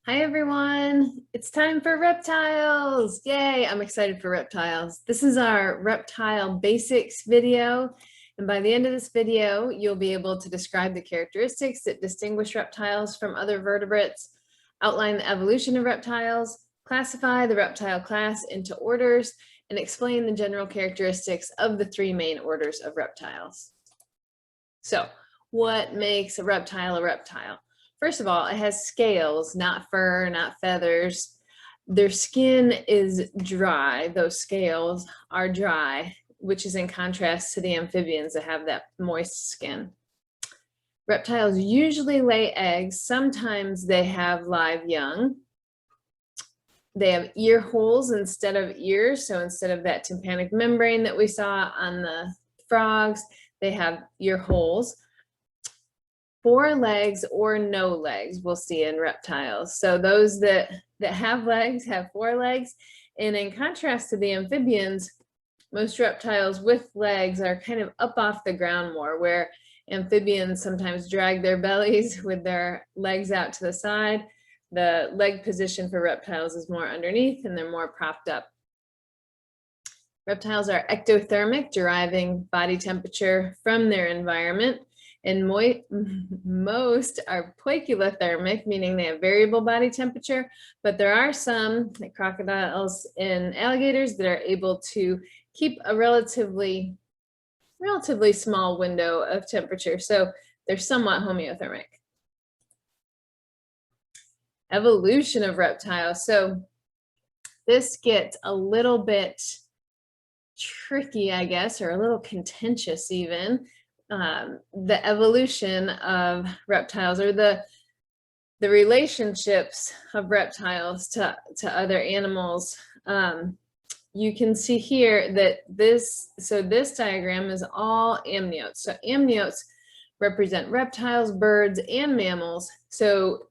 Hi everyone, it's time for reptiles. Yay, I'm excited for reptiles. This is our Reptile Basics video. And by the end of this video, you'll be able to describe the characteristics that distinguish reptiles from other vertebrates, outline the evolution of reptiles, classify the reptile class into orders, and explain the general characteristics of the three main orders of reptiles. So, what makes a reptile a reptile? First of all, it has scales, not fur, not feathers. Their skin is dry. Those scales are dry, which is in contrast to the amphibians that have that moist skin. Reptiles usually lay eggs. Sometimes they have live young. They have ear holes instead of ears. So instead of that tympanic membrane that we saw on the frogs, they have ear holes. 4 legs or no legs we'll see in reptiles. So those that have legs have 4 legs. And in contrast to the amphibians, most reptiles with legs are kind of up off the ground more, where amphibians sometimes drag their bellies with their legs out to the side. The leg position for reptiles is more underneath and they're more propped up. Reptiles are ectothermic, deriving body temperature from their environment. And most are poikilothermic, meaning they have variable body temperature, but there are some, like crocodiles and alligators, that are able to keep a relatively small window of temperature. So they're somewhat homeothermic. Evolution of reptiles. So this gets a little bit tricky, I guess, or a little contentious even. The evolution of reptiles, or the relationships of reptiles to other animals. You can see here that this diagram is all amniotes. So amniotes represent reptiles, birds, and mammals. So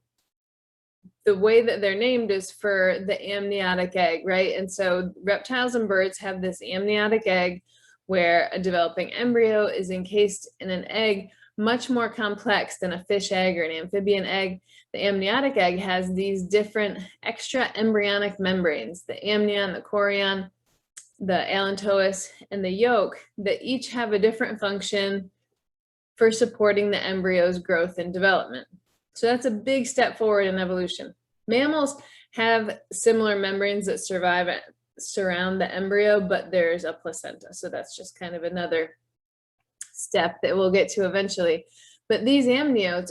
the way that they're named is for the amniotic egg, right? And so reptiles and birds have this amniotic egg where a developing embryo is encased in an egg much more complex than a fish egg or an amphibian egg. The amniotic egg has these different extra embryonic membranes, the amnion, the chorion, the allantois, and the yolk, that each have a different function for supporting the embryo's growth and development. So that's a big step forward in evolution. Mammals have similar membranes that surround the embryo, but there's a placenta. So that's just kind of another step that we'll get to eventually. But these amniotes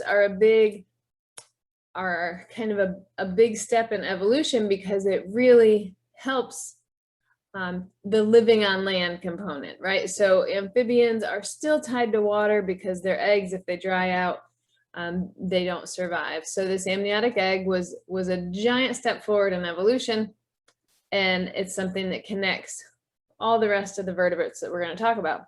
are kind of a big step in evolution, because it really helps the living on land component, right? So amphibians are still tied to water because their eggs, if they dry out, they don't survive. So this amniotic egg was a giant step forward in evolution, and it's something that connects all the rest of the vertebrates that we're going to talk about.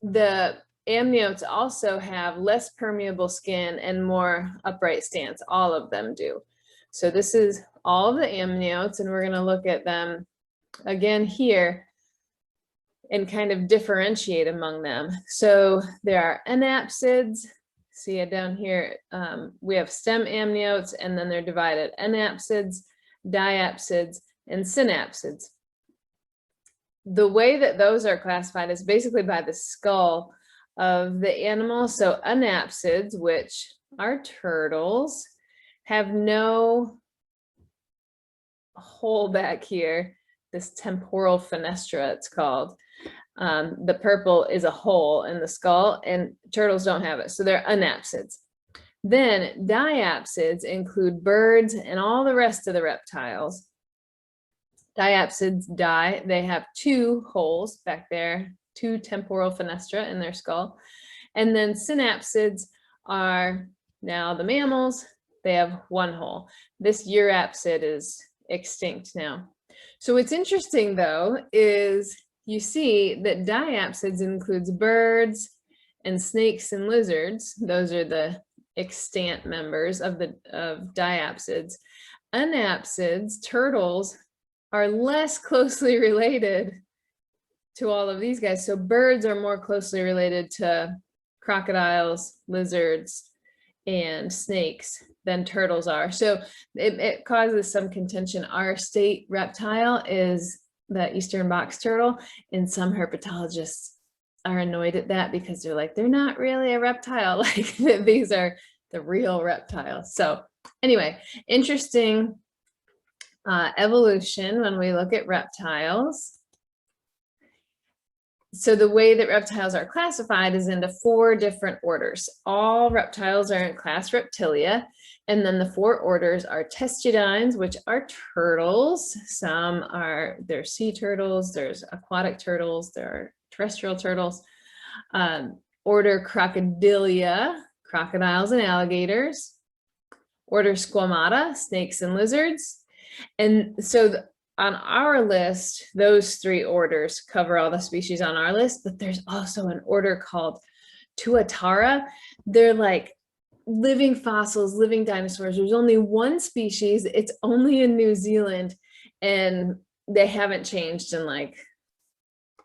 The amniotes also have less permeable skin and more upright stance. All of them do. So this is all of the amniotes, and we're going to look at them again here and kind of differentiate among them. So there are anapsids. See it down here. We have stem amniotes, and then they're divided: anapsids, diapsids, and synapsids. The way that those are classified is basically by the skull of the animal. So anapsids, which are turtles, have no hole back here, this temporal fenestra it's called. The purple is a hole in the skull, and turtles don't have it, so they're anapsids. Then diapsids include birds and all the rest of the reptiles. Diapsids they have 2 holes back there, 2 temporal fenestra in their skull. And then synapsids are now the mammals. They have 1 hole. This urapsid is extinct now. So what's interesting though is you see that diapsids includes birds and snakes and lizards. Those are the extant members of diapsids. Anapsids, turtles, are less closely related to all of these guys. So birds are more closely related to crocodiles, lizards, and snakes than turtles are. So it causes some contention. Our state reptile is the eastern box turtle, and some herpetologists are annoyed at that because they're like, they're not really a reptile, like these are the real reptiles. So anyway, interesting evolution when we look at reptiles. So the way that reptiles are classified is into 4 different orders. All reptiles are in class Reptilia, and then the 4 orders are Testudines, which are turtles. Some are, there's sea turtles, there's aquatic turtles, there are terrestrial turtles. Order Crocodilia, crocodiles and alligators. Order Squamata, snakes and lizards. And so on our list, those 3 orders cover all the species on our list, but there's also an order called Tuatara. They're like living fossils, living dinosaurs. There's only 1 species. It's only in New Zealand, and they haven't changed in like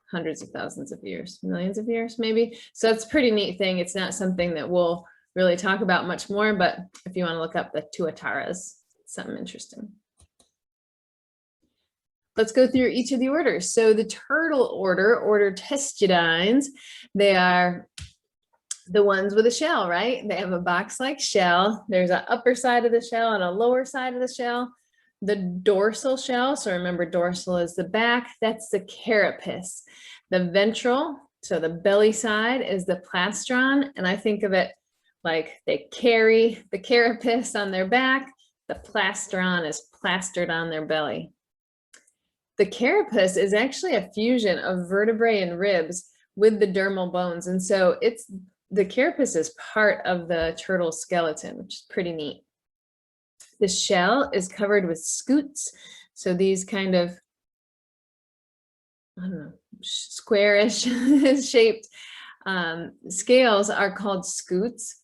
hundreds of thousands of years, millions of years, maybe. So it's a pretty neat thing. It's not something that we'll really talk about much more, but if you want to look up the Tuataras, it's something interesting. Let's go through each of the orders. So the turtle order, order Testudines, they are the ones with a shell, right? They have a box-like shell. There's an upper side of the shell and a lower side of the shell. The dorsal shell, so remember dorsal is the back, that's the carapace. The ventral, so the belly side, is the plastron, and I think of it like they carry the carapace on their back, the plastron is plastered on their belly. The carapace is actually a fusion of vertebrae and ribs with the dermal bones. And so the carapace is part of the turtle skeleton, which is pretty neat. The shell is covered with scutes. So these kind of, I don't know, squarish shaped scales are called scutes.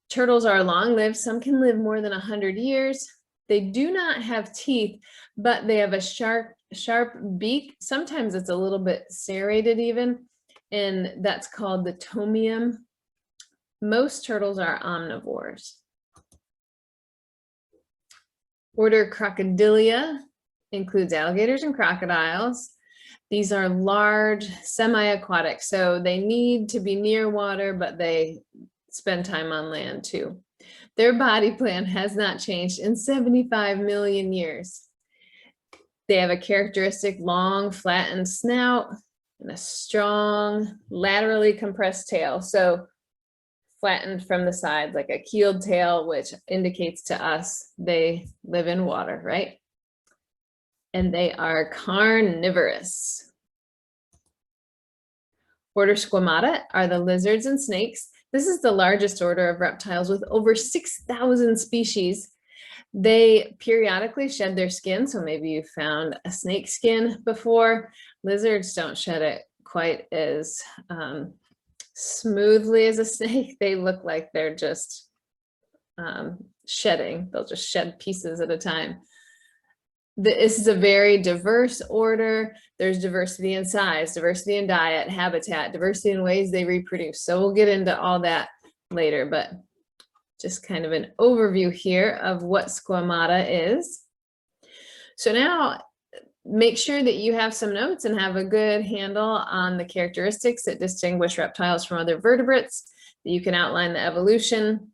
Turtles are long-lived. Some can live more than 100 years. They do not have teeth, but they have a sharp beak. Sometimes it's a little bit serrated even, and that's called the tomium. Most turtles are omnivores. Order Crocodilia includes alligators and crocodiles. These are large, semi-aquatic, so they need to be near water, but they spend time on land too. Their body plan has not changed in 75 million years. They have a characteristic long, flattened snout and a strong, laterally compressed tail. So flattened from the sides, like a keeled tail, which indicates to us they live in water, right? And they are carnivorous. Order Squamata are the lizards and snakes. This is the largest order of reptiles with over 6,000 species. They periodically shed their skin, so maybe you found a snake skin before. Lizards don't shed it quite as smoothly as a snake. They look like they're just shedding. They'll just shed pieces at a time. This is a very diverse order. There's diversity in size, diversity in diet, habitat, diversity in ways they reproduce. So we'll get into all that later, but just kind of an overview here of what Squamata is. So now make sure that you have some notes and have a good handle on the characteristics that distinguish reptiles from other vertebrates, that you can outline the evolution,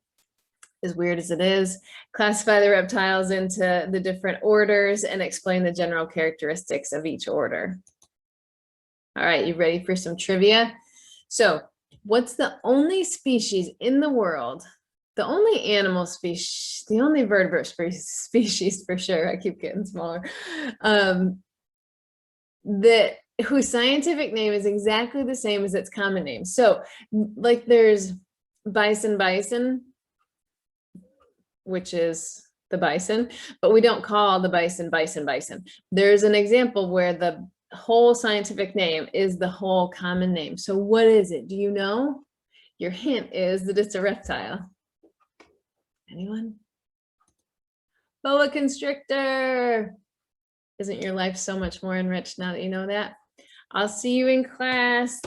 as weird as it is, classify the reptiles into the different orders, and explain the general characteristics of each order. All right, you ready for some trivia? So, what's the only species in the world, the only animal species, the only vertebrate species for sure, I keep getting smaller, whose scientific name is exactly the same as its common name? So, like there's bison, which is the bison, but we don't call the bison. There's an example where the whole scientific name is the whole common name. So what is it? Do you know? Your hint is that it's a reptile. Anyone? Boa constrictor. Isn't your life so much more enriched now that you know that? I'll see you in class.